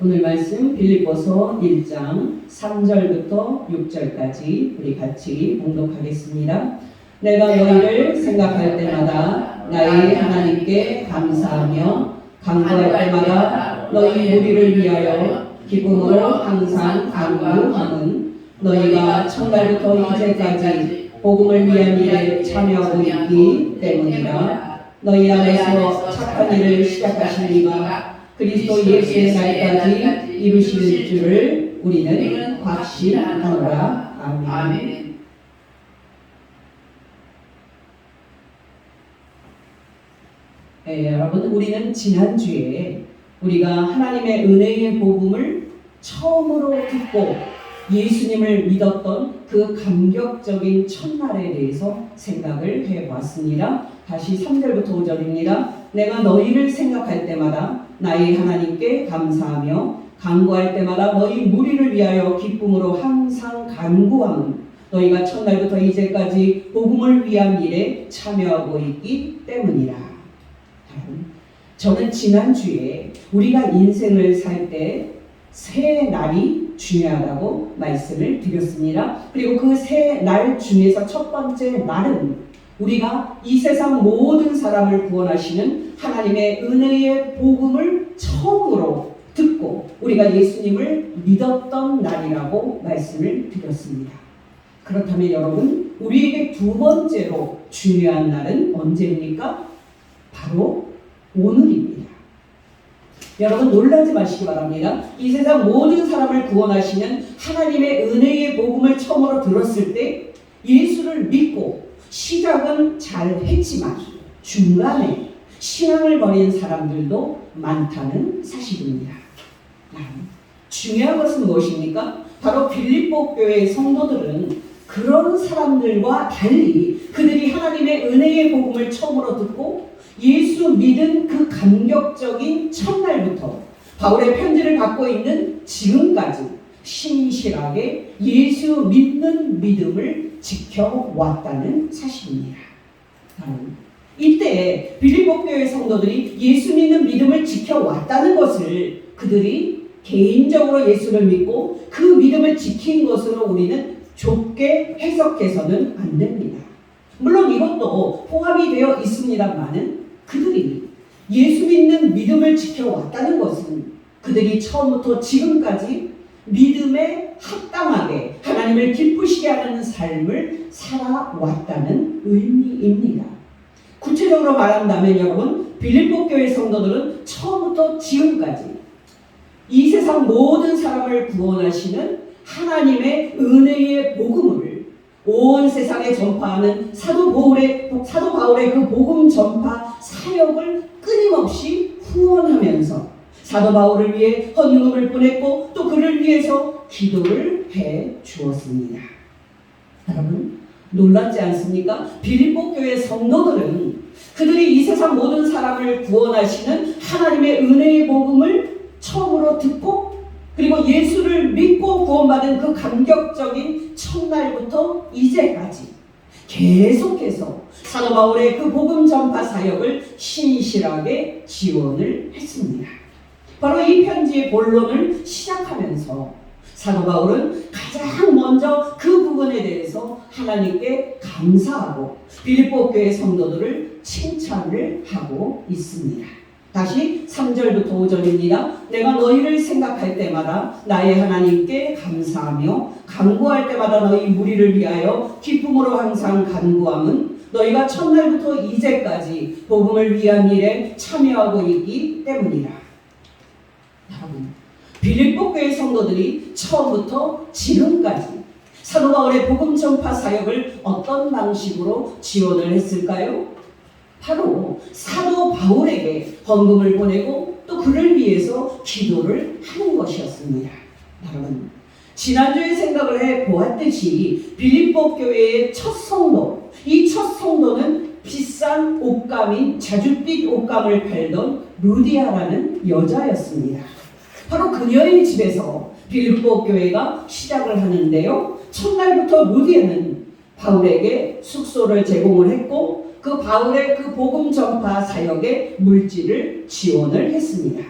오늘 말씀 빌립보서 1장 3절부터 6절까지 우리 같이 봉독하겠습니다. 내가 너희를 생각할 때마다 나의 하나님께 감사하며 간구할 때마다 너희 무리를 위하여 기쁨으로 항상 간구하는 너희가 첫날부터 이제까지 복음을 위한 일에 참여하고 있기 때문이라. 너희 안에서 착한 일을 시작하신 이가 그리스도 예수의 날까지 이루실 줄을 우리는 확신하노라. 아멘. 여러분, 우리는 지난주에 우리가 하나님의 은혜의 복음을 처음으로 듣고 예수님을 믿었던 그 감격적인 첫날에 대해서 생각을 해보았습니다. 다시 3절부터 5절입니다. 내가 너희를 생각할 때마다 나의 하나님께 감사하며 간구할 때마다 너희 무리를 위하여 기쁨으로 항상 간구함은 너희가 첫날부터 이제까지 복음을 위한 일에 참여하고 있기 때문이라. 저는 지난주에 우리가 인생을 살 때 새 날이 중요하다고 말씀을 드렸습니다. 그리고 그 새 날 중에서 첫 번째 날은 우리가 이 세상 모든 사람을 구원하시는 하나님의 은혜의 복음을 처음으로 듣고 우리가 예수님을 믿었던 날이라고 말씀을 드렸습니다. 그렇다면 여러분, 우리에게 두 번째로 중요한 날은 언제입니까? 바로 오늘입니다. 여러분, 놀라지 마시기 바랍니다. 이 세상 모든 사람을 구원하시는 하나님의 은혜의 복음을 처음으로 들었을 때 예수를 믿고 시작은 잘 했지만 중간에 신앙을 버린 사람들도 많다는 사실입니다. 중요한 것은 무엇입니까? 바로 빌립보 교회의 성도들은 그런 사람들과 달리 그들이 하나님의 은혜의 복음을 처음으로 듣고 예수 믿은 그 감격적인 첫날부터 바울의 편지를 받고 있는 지금까지 신실하게 예수 믿는 믿음을 지켜왔다는 사실입니다. 이때 빌립보 교회 성도들이 예수 믿는 믿음을 지켜왔다는 것을 그들이 개인적으로 예수를 믿고 그 믿음을 지킨 것으로 우리는 좁게 해석해서는 안 됩니다. 물론 이것도 포함이 되어 있습니다만은 그들이 예수 믿는 믿음을 지켜왔다는 것은 그들이 처음부터 지금까지 믿음에 합당하게 하나님을 기쁘시게 하는 삶을 살아왔다는 의미입니다. 구체적으로 말한다면 여러분, 빌립보 교회 성도들은 처음부터 지금까지 이 세상 모든 사람을 구원하시는 하나님의 은혜의 복음을 온 세상에 전파하는 사도 바울의 그 복음 전파 사역을 끊임없이 후원하면서 사도 바울을 위해 헌금을 보냈고 또 그를 위해서 기도를 해 주었습니다. 여러분, 놀랍지 않습니까? 빌립보 교회 성도들은 그들이 이 세상 모든 사람을 구원하시는 하나님의 은혜의 복음을 처음으로 듣고 그리고 예수를 믿고 구원받은 그 감격적인 첫날부터 이제까지 계속해서 사도 바울의 그 복음 전파 사역을 신실하게 지원을 했습니다. 바로 이 편지의 본론을 시작하면서 사도 바울은 가장 먼저 그 부분에 대해서 하나님께 감사하고 빌립보 교회 성도들을 칭찬을 하고 있습니다. 다시 3절부터 5절입니다. 내가 너희를 생각할 때마다 나의 하나님께 감사하며 간구할 때마다 너희 무리를 위하여 기쁨으로 항상 간구함은 너희가 첫날부터 이제까지 복음을 위한 일에 참여하고 있기 때문이라. 여러분, 빌립보 교회 성도들이 처음부터 지금까지 사도 바울의 복음 전파 사역을 어떤 방식으로 지원을 했을까요? 바로 사도 바울에게 헌금을 보내고 또 그를 위해서 기도를 하는 것이었습니다. 여러분, 지난주에 생각을 해보았듯이 빌립보 교회의 첫 성도, 이 첫 성도는 비싼 옷감인 자줏빛 옷감을 팔던 루디아라는 여자였습니다. 바로 그녀의 집에서 빌립보 교회가 시작을 하는데요, 첫날부터 루디아는 바울에게 숙소를 제공을 했고 그 바울의 그 복음 전파 사역에 물질을 지원을 했습니다.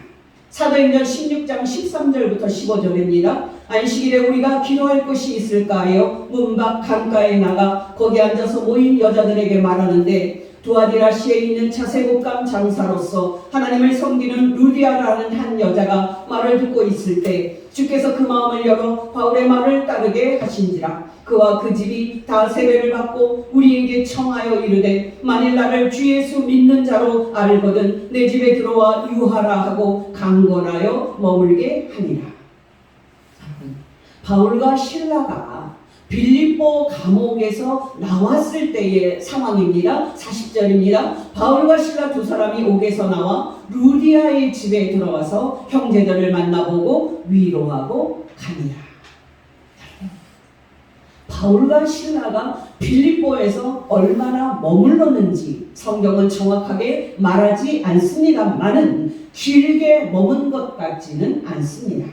사도행전 16장 13절부터 15절입니다. 안식일에 우리가 기도할 곳이 있을까 하여 문 밖 강가에 나가 거기 앉아서 모인 여자들에게 말하는데 두아디라시에 있는 자세곡감 장사로서 하나님을 섬기는 루디아라는 한 여자가 말을 듣고 있을 때 주께서 그 마음을 열어 바울의 말을 따르게 하신지라. 그와 그 집이 다 세례를 받고 우리에게 청하여 이르되 만일 나를 주 예수 믿는 자로 알거든 내 집에 들어와 유하라 하고 강권하여 머물게 하니라. 바울과 실라가 빌립보 감옥에서 나왔을 때의 상황입니다. 40절입니다. 바울과 실라 두 사람이 옥에서 나와 루디아의 집에 들어와서 형제들을 만나보고 위로하고 가니라. 바울과 실라가 빌립보에서 얼마나 머물렀는지 성경은 정확하게 말하지 않습니다만은 길게 머문 것 같지는 않습니다.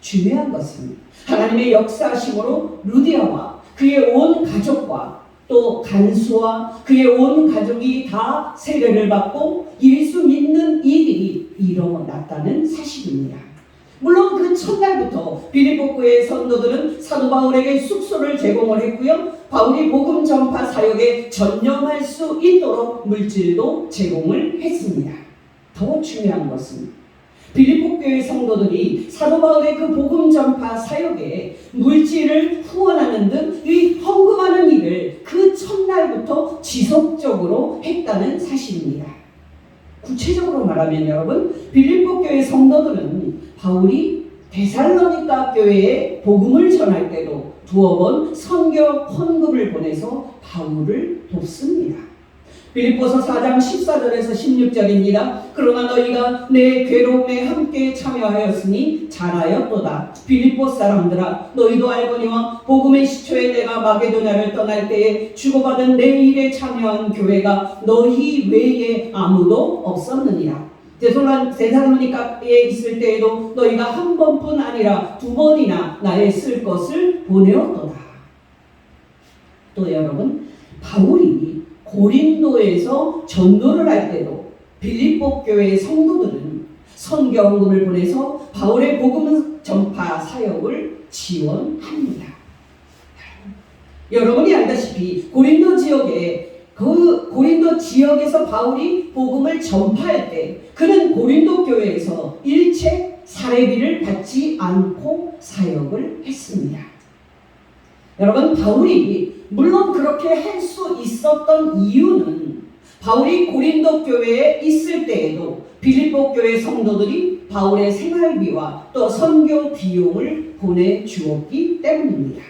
중요한 것은 하나님의 역사하심으로 루디아와 그의 온 가족과 또 간수와 그의 온 가족이 다 세례를 받고 예수 믿는 일이 일어났다는 사실입니다. 물론 그 첫날부터 빌립보 교회의 성도들은 사도 바울에게 숙소를 제공을 했고요. 바울이 복음 전파 사역에 전념할 수 있도록 물질도 제공을 했습니다. 더 중요한 것은 빌립보 교회 성도들이 사도 바울의 그 복음 전파 사역에 물질을 후원하는 등 이 헌금하는 일을 그 첫날부터 지속적으로 했다는 사실입니다. 구체적으로 말하면 여러분, 빌립보 교회 성도들은 바울이 데살로니가 교회에 복음을 전할 때도 두어 번 선교 헌금을 보내서 바울을 돕습니다. 빌립보서 4장 14절에서 16절입니다. 그러나 너희가 내 괴로움에 함께 참여하였으니 잘하였도다. 빌립보 사람들아 너희도 알거니와 복음의 시초에 내가 마게도냐를 떠날 때에 주고받은 내 일에 참여한 교회가 너희 외에 아무도 없었느니라. 데살로니가에 있을 때에도 너희가 한 번뿐 아니라 두 번이나 나의 쓸 것을 보내었도다. 또 여러분, 바울이 고린도에서 전도를 할 때도 빌립보 교회의 성도들은 선교헌금을 보내서 바울의 복음 전파 사역을 지원합니다. 여러분이 알다시피 고린도 지역에서 바울이 복음을 전파할 때 그는 고린도 교회에서 일체 사례비를 받지 않고 사역을 했습니다. 여러분, 바울이 물론 그렇게 할 수 있었던 이유는 바울이 고린도 교회에 있을 때에도 빌립보 교회 성도들이 바울의 생활비와 또 선교 비용을 보내주었기 때문입니다.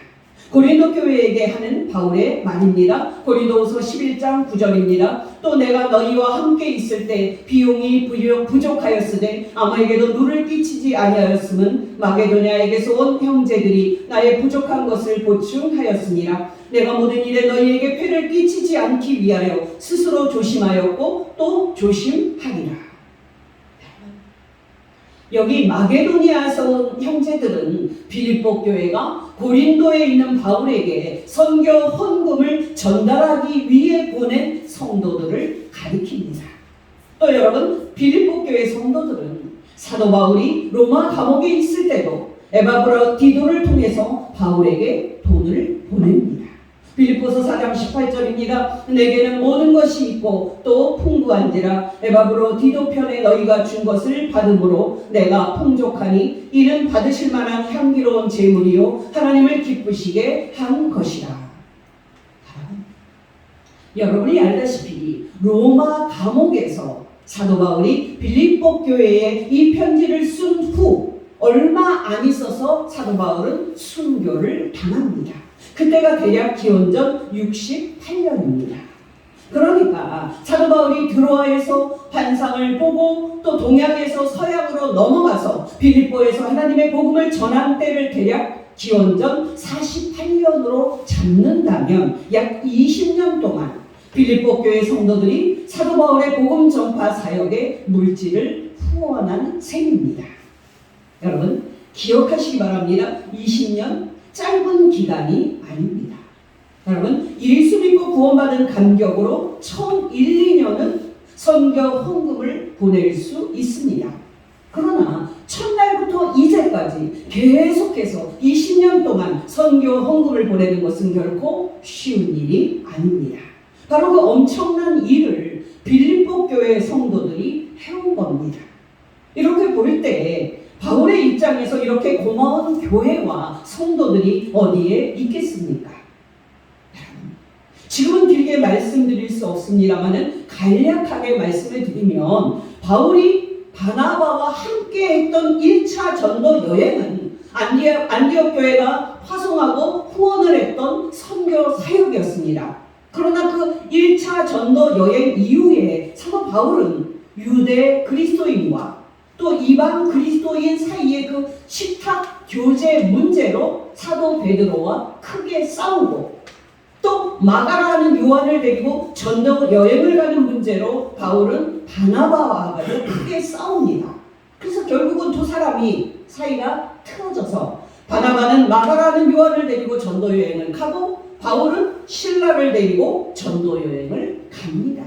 고린도 교회에게 하는 바울의 말입니다. 고린도후서 11장 9절입니다. 또 내가 너희와 함께 있을 때 비용이 부족하였으되 아무에게도 누를 끼치지 아니하였음은 마게도냐에게서 온 형제들이 나의 부족한 것을 보충하였습니다. 내가 모든 일에 너희에게 폐를 끼치지 않기 위하여 스스로 조심하였고 또 조심하리라. 여기 마게도니아에서 온 형제들은 빌립보 교회가 고린도에 있는 바울에게 선교 헌금을 전달하기 위해 보낸 성도들을 가리킵니다. 또 여러분, 빌립보 교회 성도들은 사도 바울이 로마 감옥에 있을 때도 에바브로디도를 통해서 바울에게 돈을 보냅니다. 빌립보서 4장 18절입니다. 내게는 모든 것이 있고 또 풍부한지라 에바브로디도 편에 너희가 준 것을 받음으로 내가 풍족하니 이는 받으실 만한 향기로운 제물이요 하나님을 기쁘시게 한 것이라. 여러분이 알다시피 로마 감옥에서 사도 바울이 빌립보 교회에 이 편지를 쓴 후 얼마 안 있어서 사도 바울은 순교를 당합니다. 그때가 대략 기원전 68년입니다. 그러니까 사도 바울이 드로아에서 환상을 보고 또 동양에서 서양으로 넘어가서 빌립보에서 하나님의 복음을 전한 때를 대략 기원전 48년으로 잡는다면 약 20년 동안 빌립보 교회 성도들이 사도 바울의 복음 전파 사역에 물질을 후원한 셈입니다. 여러분, 기억하시기 바랍니다. 20년 짧은 기간이 아닙니다. 여러분, 예수 믿고 구원받은 간격으로 처음 1, 2년은 선교 헌금을 보낼 수 있습니다. 그러나 첫날부터 이제까지 계속해서 20년 동안 선교 헌금을 보내는 것은 결코 쉬운 일이 아닙니다. 바로 그 엄청난 일을 빌립보 교회 성도들이 해온 겁니다. 이렇게 볼 때 바울의 입장에서 이렇게 고마운 교회와 성도들이 어디에 있겠습니까? 지금은 길게 말씀드릴 수 없습니다만은 간략하게 말씀을 드리면 바울이 바나바와 함께 했던 1차 전도 여행은 안디옥 교회가 화송하고 후원을 했던 선교 사역이었습니다. 그러나 그 1차 전도 여행 이후에 사도 바울은 유대 그리스도인과 또 이방 그리스도인 사이의 그 식탁 교제 문제로 사도 베드로와 크게 싸우고 또 마가라는 요한을 데리고 전도 여행을 가는 문제로 바울은 바나바와 크게 싸웁니다. 그래서 결국은 두 사람이 사이가 틀어져서 바나바는 마가라는 요한을 데리고 전도 여행을 가고 바울은 실라를 데리고 전도 여행을 갑니다.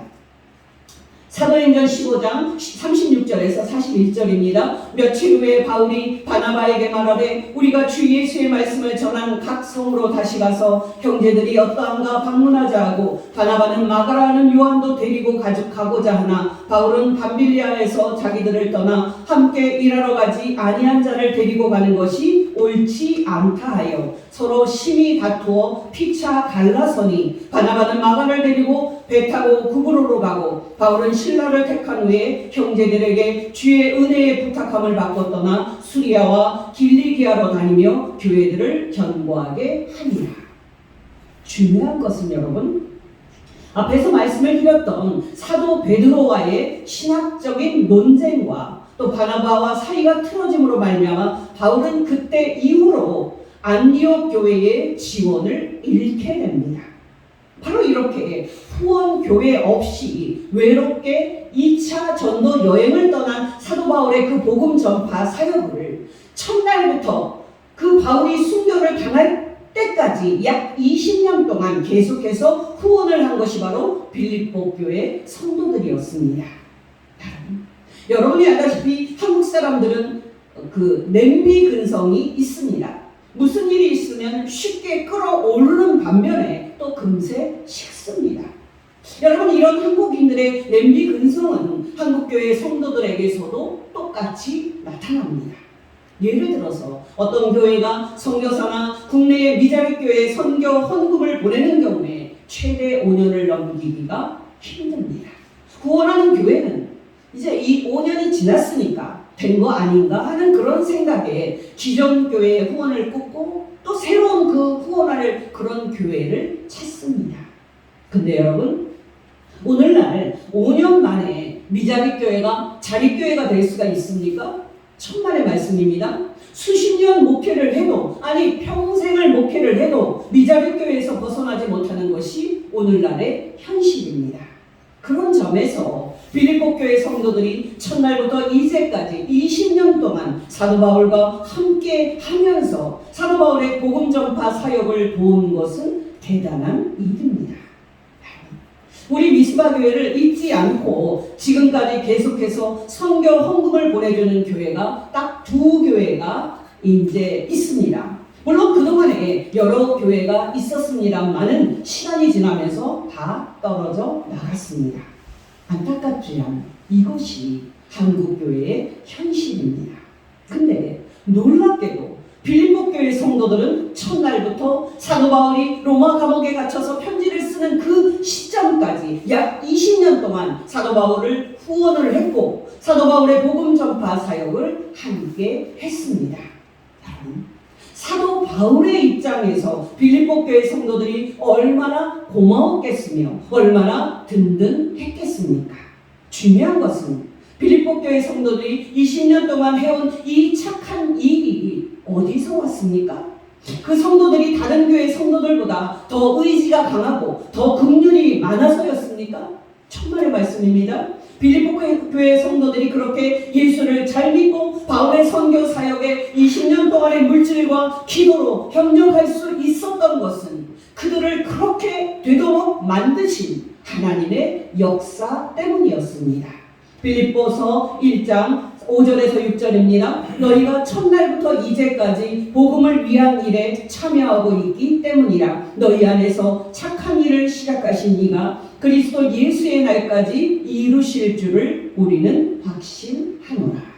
사도행전 15장 36절에서 41절입니다. 며칠 후에 바울이 바나바에게 말하되 우리가 주 예수의 말씀을 전한 각 성으로 다시 가서 형제들이 어떠한가 방문하자 하고 바나바는 마가라는 요한도 데리고 가고자 하나 바울은 밤빌리아에서 자기들을 떠나 함께 일하러 가지 아니한 자를 데리고 가는 것이 옳지 않다 하여 서로 심히 다투어 피차 갈라서니 바나바는 마가를 데리고 배 타고 구브로로 가고 바울은 실라를 택한 후에 형제들에게 주의 은혜의 부탁함을 받고 떠나 수리아와 길리기아로 다니며 교회들을 견고하게 하니라. 중요한 것은 여러분 앞에서 말씀을 드렸던 사도 베드로와의 신학적인 논쟁과 또 바나바와 사이가 틀어짐으로 말미암아 바울은 그때 이후로 안디옥 교회의 지원을 잃게 됩니다. 바로 이렇게 후원 교회 없이 외롭게 2차 전도 여행을 떠난 사도 바울의 그 복음 전파 사역을 첫날부터 그 바울이 순교를 당할 때까지 약 20년 동안 계속해서 후원을 한 것이 바로 빌립보 교회 성도들이었습니다. 여러분이 알다시피 한국 사람들은 그 냄비 근성이 있습니다. 무슨 일이 있으면 쉽게 끌어오르는 반면에 또 금세 식습니다. 여러분 이런 한국인들의 냄비 근성은 한국교회 성도들에게서도 똑같이 나타납니다. 예를 들어서 어떤 교회가 선교사나 국내의 미자립교회 선교 헌금을 보내는 경우에 최대 5년을 넘기기가 힘듭니다. 후원하는 교회는 이제 이 5년이 지났으니까 된 거 아닌가 하는 그런 생각에 기존 교회의 후원을 끊고 또 새로운 그 후원할 그런 교회를 찾습니다. 근데 여러분 오늘날 5년 만에 미자립교회가 자립교회가 될 수가 있습니까? 천만의 말씀입니다. 수십 년 목회를 해도 아니 평생을 목회를 해도 미자립교회에서 벗어나지 못하는 것이 오늘날의 현실입니다. 그런 점에서 빌립보 교회 성도들이 첫날부터 이제까지 20년 동안 사도 바울과 함께 하면서 사도 바울의 복음 전파 사역을 도운 것은 대단한 일입니다. 우리 미스바 교회를 잊지 않고 지금까지 계속해서 선교 헌금을 보내주는 교회가 딱 두 교회가 이제 있습니다. 물론 그동안에 여러 교회가 있었습니다만은 시간이 지나면서 다 떨어져 나갔습니다. 안타깝지만 이것이 한국교회의 현실입니다. 근데 놀랍게도 빌립보 교회 성도들은 첫날부터 사도 바울이 로마 감옥에 갇혀서 편지를 쓰는 그 시점까지 약 20년 동안 사도 바울을 후원을 했고 사도 바울의 복음 전파 사역을 함께 했습니다. 사도 바울의 입장에서 빌립보 교회 성도들이 얼마나 고마웠겠으며 얼마나 든든했겠습니까? 중요한 것은 빌립보 교회 성도들이 20년 동안 해온 이 착한 일이 어디서 왔습니까? 그 성도들이 다른 교회 성도들보다 더 의지가 강하고 더 긍휼이 많아서였습니까? 천만의 말씀입니다. 빌립보 교회 성도들이 그렇게 예수를 잘 믿고 바울의 선교 사역에 20년 동안의 물질과 기도로 협력할 수 있었던 것은 그들을 그렇게 되도록 만드신 하나님의 역사 때문이었습니다. 빌립보서 1장 5절에서 6절입니다. 너희가 첫날부터 이제까지 복음을 위한 일에 참여하고 있기 때문이라. 너희 안에서 착한 일을 시작하신 이가 그리스도 예수의 날까지 이루실 줄을 우리는 확신하노라.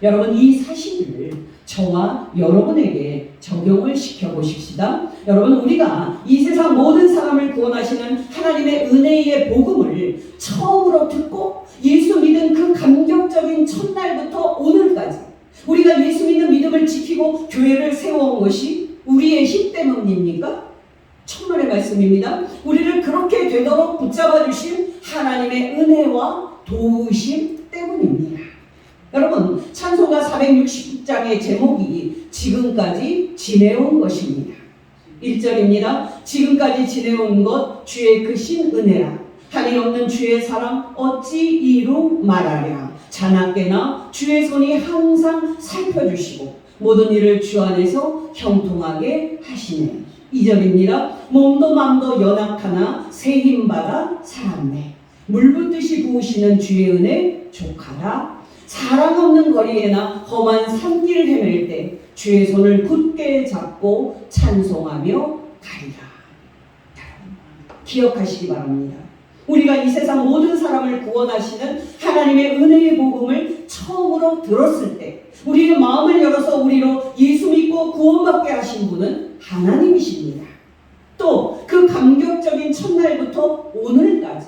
여러분, 이 사실을 저와 여러분에게 적용을 시켜보십시다. 여러분, 우리가 이 세상 모든 사람을 구원하시는 하나님의 은혜의 복음을 처음으로 듣고 예수 믿은 그 감격적인 첫날부터 오늘까지 우리가 예수 믿는 믿음을 지키고 교회를 세워온 것이 우리의 힘 때문입니까? 천만의 말씀입니다. 우리를 그렇게 되도록 붙잡아 주신 하나님의 은혜와 도우심 때문입니다. 여러분, 찬송가 460장의 제목이 지금까지 지내온 것입니다. 1절입니다. 지금까지 지내온 것 주의 크신 은혜라. 한이 없는 주의 사랑 어찌 이루 말하랴. 자나깨나 주의 손이 항상 살펴주시고 모든 일을 주 안에서 형통하게 하시네. 2절입니다. 몸도 맘도 연약하나 새 힘받아 살았네. 물붓듯이 부으시는 주의 은혜 족하다. 사람 없는 거리에나 험한 산길을 헤맬 때 주의 손을 굳게 잡고 찬송하며 가리라. 기억하시기 바랍니다. 우리가 이 세상 모든 사람을 구원하시는 하나님의 은혜의 복음을 처음으로 들었을 때 우리의 마음을 열어서 우리로 예수 믿고 구원받게 하신 분은 하나님이십니다. 또 그 감격적인 첫날부터 오늘까지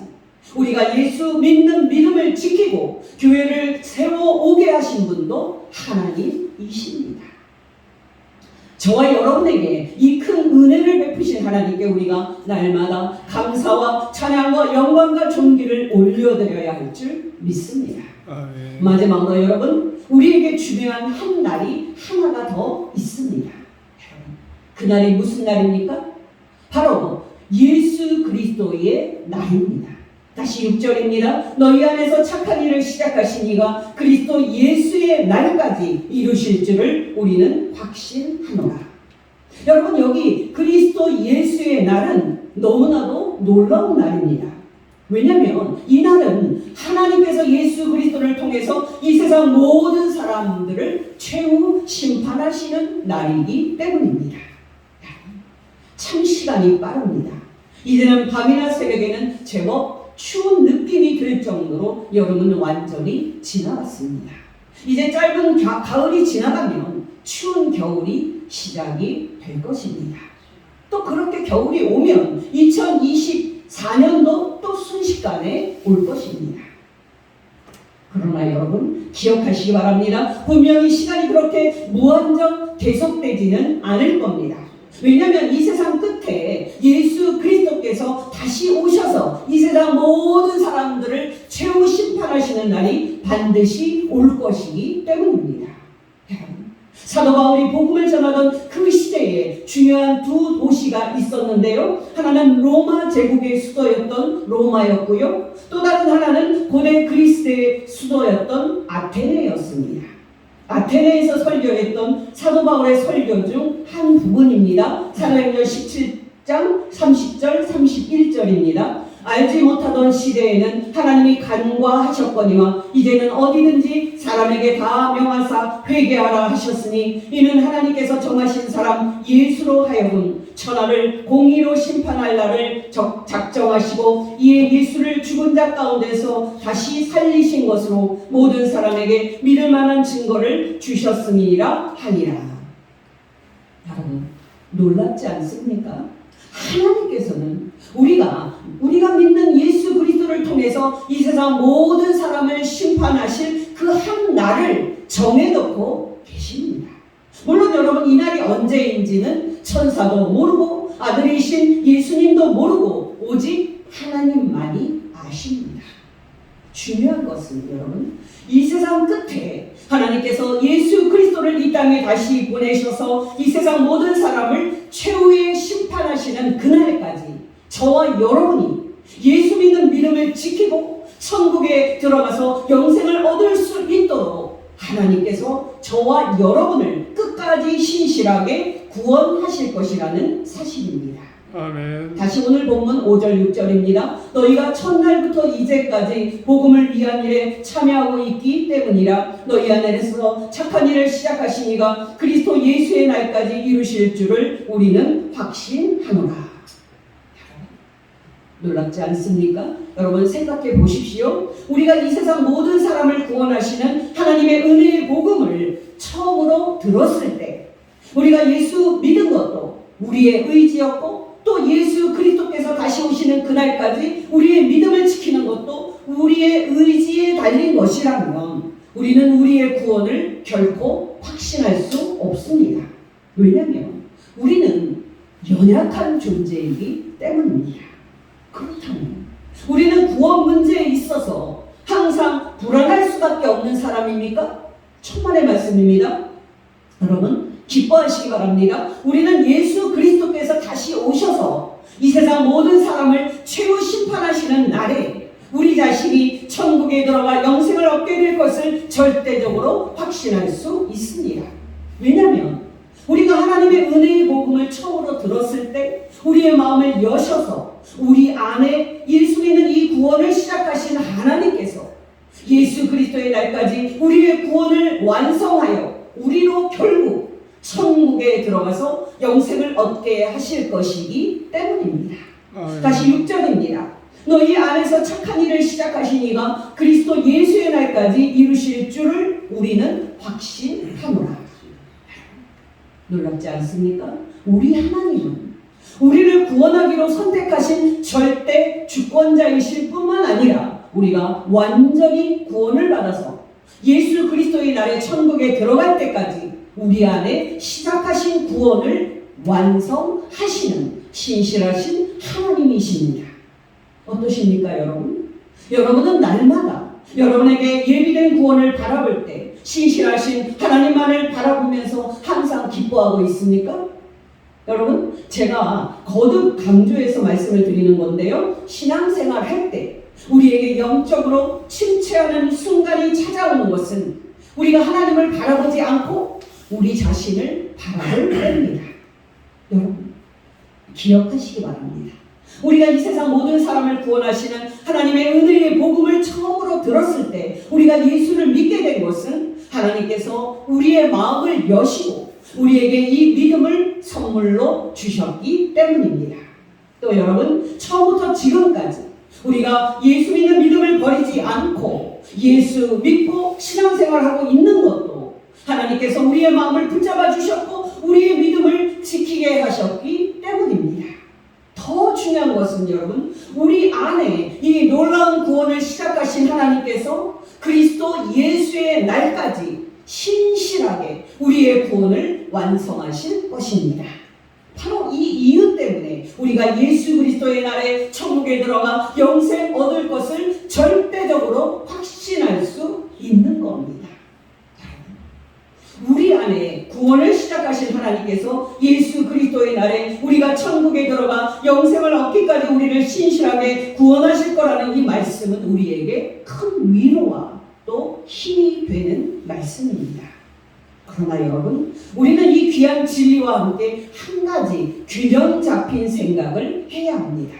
우리가 예수 믿는 믿음을 지키고 교회를 세워오게 하신 분도 하나님이십니다. 저와 여러분에게 이 큰 은혜를 베푸신 하나님께 우리가 날마다 감사와 찬양과 영광과 존귀를 올려드려야 할 줄 믿습니다. 마지막으로 여러분, 우리에게 중요한 한 날이 하나가 더 있습니다. 그날이 무슨 날입니까? 바로 예수 그리스도의 날입니다. 다시 6절입니다. 너희 안에서 착한 일을 시작하신 이가 그리스도 예수의 날까지 이루실 줄을 우리는 확신하노라. 여러분, 여기 그리스도 예수의 날은 너무나도 놀라운 날입니다. 왜냐하면 이 날은 하나님께서 예수 그리스도를 통해서 이 세상 모든 사람들을 최후 심판하시는 날이기 때문입니다. 참 시간이 빠릅니다. 이제는 밤이나 새벽에는 제법 추운 느낌이 들 정도로 여름은 완전히 지나갔습니다. 이제 짧은 가을이 지나가면 추운 겨울이 시작이 될 것입니다. 또 그렇게 겨울이 오면 2024년도 또 순식간에 올 것입니다. 그러나 여러분, 기억하시기 바랍니다. 분명히 시간이 그렇게 무한정 계속되지는 않을 겁니다. 왜냐하면 이 세상 끝에 예수 그리스도께서 다시 오셔서 이 세상 모든 사람들을 최후 심판하시는 날이 반드시 올 것이기 때문입니다. 사도 바울이 복음을 전하던 그 시대에 중요한 두 도시가 있었는데요. 하나는 로마 제국의 수도였던 로마였고요. 또 다른 하나는 고대 그리스의 수도였던 아테네였습니다. 아테네에서 설교했던 사도 바울의 설교 중 한 부분입니다. 사도행전 17장 30절 31절입니다. 알지 못하던 시대에는 하나님이 간과하셨거니와 이제는 어디든지 사람에게 다 명하사 회개하라 하셨으니 이는 하나님께서 정하신 사람 예수로 하여금 천하를 공의로 심판할 날을 작정하시고 이에 예수를 죽은 자 가운데서 다시 살리신 것으로 모든 사람에게 믿을 만한 증거를 주셨음이니라 하니라. 여러분, 놀랍지 않습니까? 하나님께서는 우리가 믿는 예수 그리스도를 통해서 이 세상 모든 사람을 심판하실 그 한 날을 정해놓고 계십니다. 물론 여러분, 이 날이 언제인지는 천사도 모르고 아들이신 예수님도 모르고 오직 하나님만이 아십니다. 중요한 것은 여러분, 이 세상 끝에 하나님께서 예수 그리스도를 이 땅에 다시 보내셔서 이 세상 모든 사람을 최후의 심판하시는 그날까지 저와 여러분이 예수 믿는 믿음을 지키고 천국에 들어가서 영생을 얻을 수 있도록 하나님께서 저와 여러분을 끝까지 신실하게 구원하실 것이라는 사실입니다. 아멘. 다시 오늘 본문 5절 6절입니다. 너희가 첫날부터 이제까지 복음을 위한 일에 참여하고 있기 때문이라. 너희 안에서 착한 일을 시작하시니가 그리스도 예수의 날까지 이루실 줄을 우리는 확신하노라. 놀랍지 않습니까? 여러분 생각해 보십시오. 우리가 이 세상 모든 사람을 구원하시는 하나님의 은혜의 복음을 처음으로 들었을 때 우리가 예수 믿은 것도 우리의 의지였고, 또 예수 그리스도께서 다시 오시는 그날까지 우리의 믿음을 지키는 것도 우리의 의지에 달린 것이라면 우리는 우리의 구원을 결코 확신할 수 없습니다. 왜냐하면 우리는 연약한 존재이기 때문입니다. 그렇다면 우리는 구원 문제에 있어서 항상 불안할 수밖에 없는 사람입니까? 천만의 말씀입니다. 여러분 기뻐하시기 바랍니다. 우리는 예수 그리스도께서 다시 오셔서 이 세상 모든 사람을 최후 심판하시는 날에 우리 자신이 천국에 들어가 영생을 얻게 될 것을 절대적으로 확신할 수 있습니다. 왜냐하면 우리가 하나님의 은혜의 복음을 처음으로 들었을 때 우리의 마음을 여셔서 우리 안에 예수 믿는 이 구원을 시작하신 하나님께서 예수 그리스도의 날까지 우리의 구원을 완성하여 우리로 결국 천국에 들어가서 영생을 얻게 하실 것이기 때문입니다. 다시 6절입니다. 너희 안에서 착한 일을 시작하시니가 그리스도 예수의 날까지 이루실 줄을 우리는 확신하노라. 놀랍지 않습니까? 우리 하나님은 우리를 구원하기로 선택하신 절대 주권자이실 뿐만 아니라 우리가 완전히 구원을 받아서 예수 그리스도의 날에 천국에 들어갈 때까지 우리 안에 시작하신 구원을 완성하시는 신실하신 하나님이십니다. 어떠십니까 여러분? 여러분은 날마다 여러분에게 예비된 구원을 바라볼 때 신실하신 하나님만을 바라보면서 항상 기뻐하고 있습니까? 여러분 제가 거듭 강조해서 말씀을 드리는 건데요, 신앙생활 할 때 우리에게 영적으로 침체하는 순간이 찾아오는 것은 우리가 하나님을 바라보지 않고 우리 자신을 바라볼 때입니다. 여러분 기억하시기 바랍니다. 우리가 이 세상 모든 사람을 구원하시는 하나님의 은혜의 복음을 처음으로 들었을 때 우리가 예수를 믿게 된 것은 하나님께서 우리의 마음을 여시고 우리에게 이 믿음을 선물로 주셨기 때문입니다. 또 여러분 처음부터 지금까지 우리가 예수 믿는 믿음을 버리지 않고 예수 믿고 신앙생활하고 있는 것도 하나님께서 우리의 마음을 붙잡아 주셨고 우리의 믿음을 지키게 하셨기 때문입니다. 더 중요한 것은 여러분 우리 안에 이 놀라운 구원을 시작하신 하나님께서 그리스도 예수의 날까지 신실하게 우리의 구원을 완성하실 것입니다. 바로 이 이유 때문에 우리가 예수 그리스도의 날에 천국에 들어가 영생 얻을 것을 절대적으로 확신할 수 있는 겁니다. 우리 안에 구원을 시작하신 하나님께서 예수 그리스도의 날에 우리가 천국에 들어가 영생을 얻기까지 우리를 신실하게 구원하실 거라는 이 말씀은 우리에게 큰 위로와 또 힘이 되는 말씀입니다. 그러나 여러분 우리는 이 귀한 진리와 함께 한 가지 균형 잡힌 생각을 해야 합니다.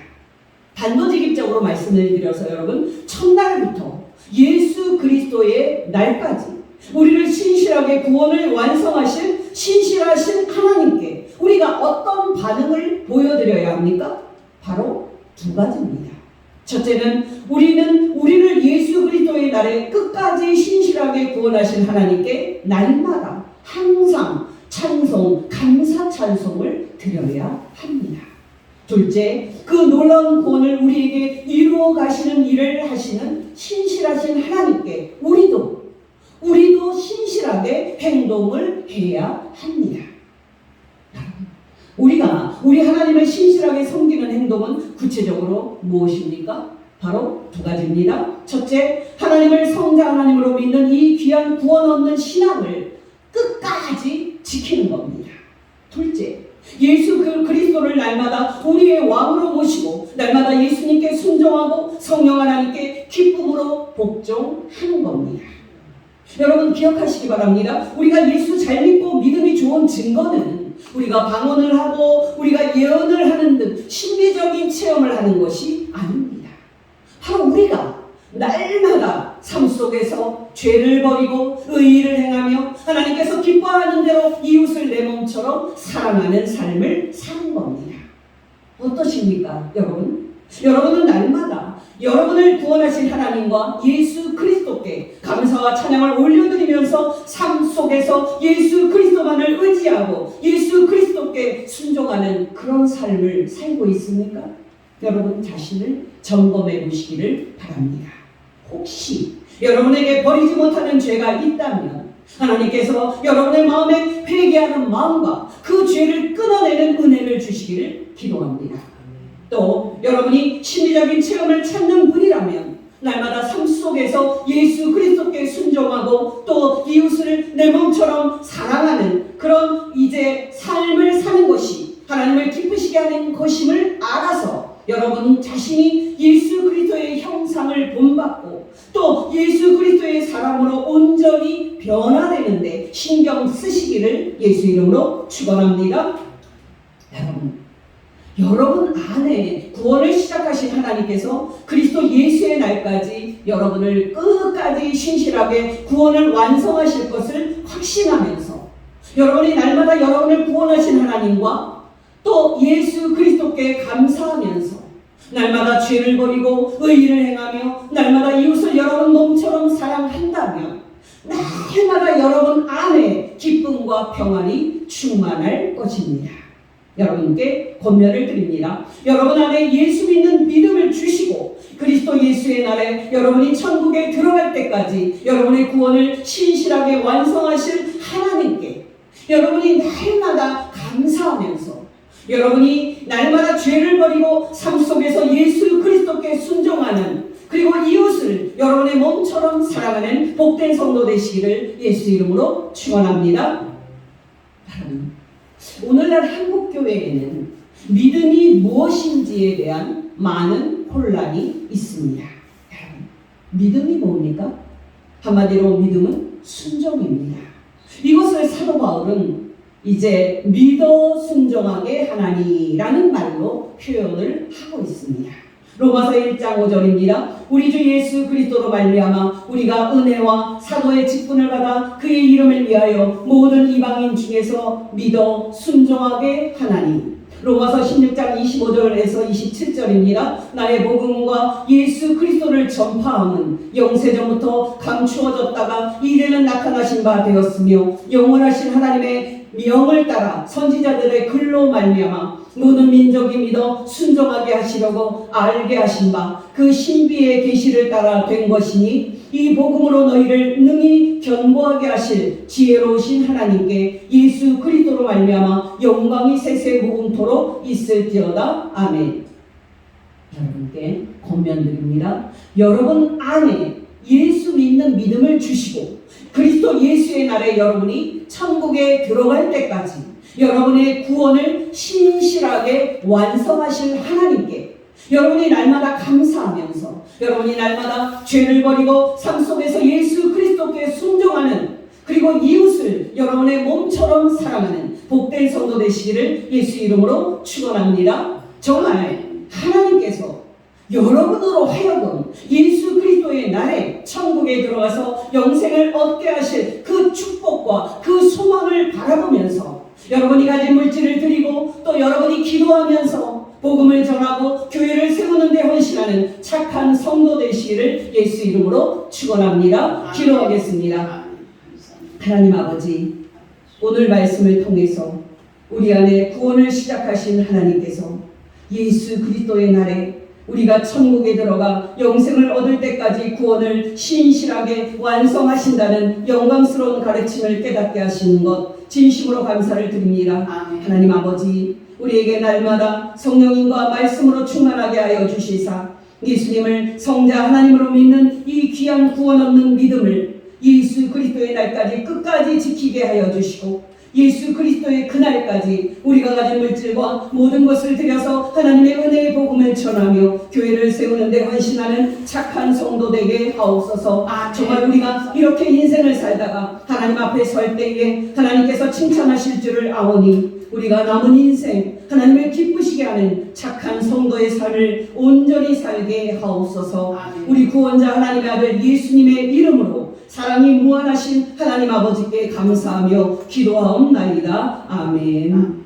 단도직입적으로 말씀을 드려서 여러분 첫날부터 예수 그리스도의 날까지 우리를 신실하게 구원을 완성하실 신실하신 하나님께 우리가 어떤 반응을 보여드려야 합니까? 바로 두 가지입니다. 첫째는 우리를 예수 그리스도의 날에 끝까지 신실하게 구원하신 하나님께 날마다 항상 찬송, 감사 찬송을 드려야 합니다. 둘째, 그 놀라운 구원을 우리에게 이루어 가시는 일을 하시는 신실하신 하나님께 우리도 신실하게 행동을 해야 합니다. 우리가 우리 하나님을 신실하게 섬기는 행동은 구체적으로 무엇입니까? 바로 두 가지입니다. 첫째, 하나님을 성자 하나님으로 믿는 이 귀한 구원 얻는 신앙을 끝까지 지키는 겁니다. 둘째, 예수 그리스도를 날마다 우리의 왕으로 모시고 날마다 예수님께 순종하고 성령 하나님께 기쁨으로 복종하는 겁니다. 여러분 기억하시기 바랍니다. 우리가 예수 잘 믿고 믿음이 좋은 증거는 것은 우리가 방언을 하고 우리가 예언을 하는 듯 신비적인 체험을 하는 것이 아닙니다. 바로 우리가 날마다 삶 속에서 죄를 버리고 의의를 행하며 하나님께서 기뻐하는 대로 이웃을 내 몸처럼 사랑하는 삶을 사는 겁니다. 어떠십니까, 여러분? 여러분은 날마다 여러분을 구원하신 하나님과 예수 그리스도께 감사와 찬양을 올려드리면서 삶 속에서 예수 그리스도만을 의지하고 예수 그리스도께 순종하는 그런 삶을 살고 있습니까? 여러분 자신을 점검해 보시기를 바랍니다. 혹시 여러분에게 버리지 못하는 죄가 있다면 하나님께서 여러분의 마음에 회개하는 마음과 그 죄를 끊어내는 은혜를 주시기를 기도합니다. 또 여러분이 심리적인 체험을 찾는 분이라면 날마다 삶 속에서 예수 그리스도께 순종하고 또 이웃을 내 몸처럼 사랑하는 그런 이제 삶을 사는 것이 하나님을 기쁘시게 하는 것임을 알아서 여러분 자신이 예수 그리스도의 형상을 본받고 또 예수 그리스도의 사람으로 온전히 변화되는데 신경 쓰시기를 예수 이름으로 축원합니다. 여러분 안에 구원을 시작하신 하나님께서 그리스도 예수의 날까지 여러분을 끝까지 신실하게 구원을 완성하실 것을 확신하면서 여러분이 날마다 여러분을 구원하신 하나님과 또 예수 그리스도께 감사하면서 날마다 죄를 버리고 의의를 행하며 날마다 이웃을 여러분 몸처럼 사랑한다면 날마다 여러분 안에 기쁨과 평안이 충만할 것입니다. 여러분께 권면을 드립니다. 여러분 안에 예수 믿는 믿음을 주시고 그리스도 예수의 날에 여러분이 천국에 들어갈 때까지 여러분의 구원을 신실하게 완성하실 하나님께 여러분이 날마다 감사하면서 여러분이 날마다 죄를 버리고 삶 속에서 예수 그리스도께 순종하는 그리고 이웃을 여러분의 몸처럼 사랑하는 복된 성도 되시기를 예수 이름으로 축원합니다. 오늘날 한국교회에는 믿음이 무엇인지에 대한 많은 혼란이 있습니다. 믿음이 뭡니까? 한마디로 믿음은 순종입니다. 이것을 사도 바울은 이제 믿어 순종하게 하나니라는 말로 표현을 하고 있습니다. 로마서 1장 5절입니다. 우리 주 예수 그리스도로 말미암아 우리가 은혜와 사도의 직분을 받아 그의 이름을 위하여 모든 이방인 중에서 믿어 순종하게 하나니. 로마서 16장 25절에서 27절입니다. 나의 복음과 예수 그리스도를 전파함은 영세전부터 감추어졌다가 이제는 나타나신 바 되었으며 영원하신 하나님의 명을 따라 선지자들의 글로 말미암아 모든 민족이 믿어 순종하게 하시려고 알게 하신 바 그 신비의 계시를 따라 된 것이니 이 복음으로 너희를 능히 견고하게 하실 지혜로우신 하나님께 예수 그리스도로 말미암아 영광이 세세 무궁토록 있을지어다. 아멘. 여러분께 권면드립니다. 여러분 안에 예수 믿는 믿음을 주시고 그리스도 예수의 날에 여러분이 천국에 들어갈 때까지 여러분의 구원을 신실하게 완성하실 하나님께 여러분이 날마다 감사하면서 여러분이 날마다 죄를 버리고 삶 속에서 예수 그리스도께 순종하는 그리고 이웃을 여러분의 몸처럼 사랑하는 복된 성도 되시기를 예수 이름으로 축원합니다. 정말 하나님께서 여러분으로 하여금 예수 그리스도의 날에 천국에 들어가서 영생을 얻게 하실 그 축복과 그 소망을 바라보면서 여러분이 가진 물질을 드리고 또 여러분이 기도하면서 복음을 전하고 교회를 세우는 데 헌신하는 착한 성도 되시기를 예수 이름으로 축원합니다. 기도하겠습니다. 하나님 아버지, 오늘 말씀을 통해서 우리 안에 구원을 시작하신 하나님께서 예수 그리스도의 날에 우리가 천국에 들어가 영생을 얻을 때까지 구원을 신실하게 완성하신다는 영광스러운 가르침을 깨닫게 하시는 것 진심으로 감사를 드립니다. 아멘. 하나님 아버지, 우리에게 날마다 성령님과 말씀으로 충만하게 하여 주시사 예수님을 성자 하나님으로 믿는 이 귀한 구원 얻는 믿음을 예수 그리스도의 날까지 끝까지 지키게 하여 주시고 예수 그리스도의 그날까지 우리가 가진 물질과 모든 것을 들여서 하나님의 은혜의 복음을 전하며 교회를 세우는 데 헌신하는 착한 성도 되게 하옵소서. 정말 우리가 이렇게 인생을 살다가 하나님 앞에 설 때에 하나님께서 칭찬하실 줄을 아오니 우리가 남은 인생 하나님을 기쁘시게 하는 착한 성도의 삶을 온전히 살게 하옵소서. 우리 구원자 하나님의 아들 예수님의 이름으로 사랑이 무한하신 하나님 아버지께 감사하며 기도하옵나이다. 아멘.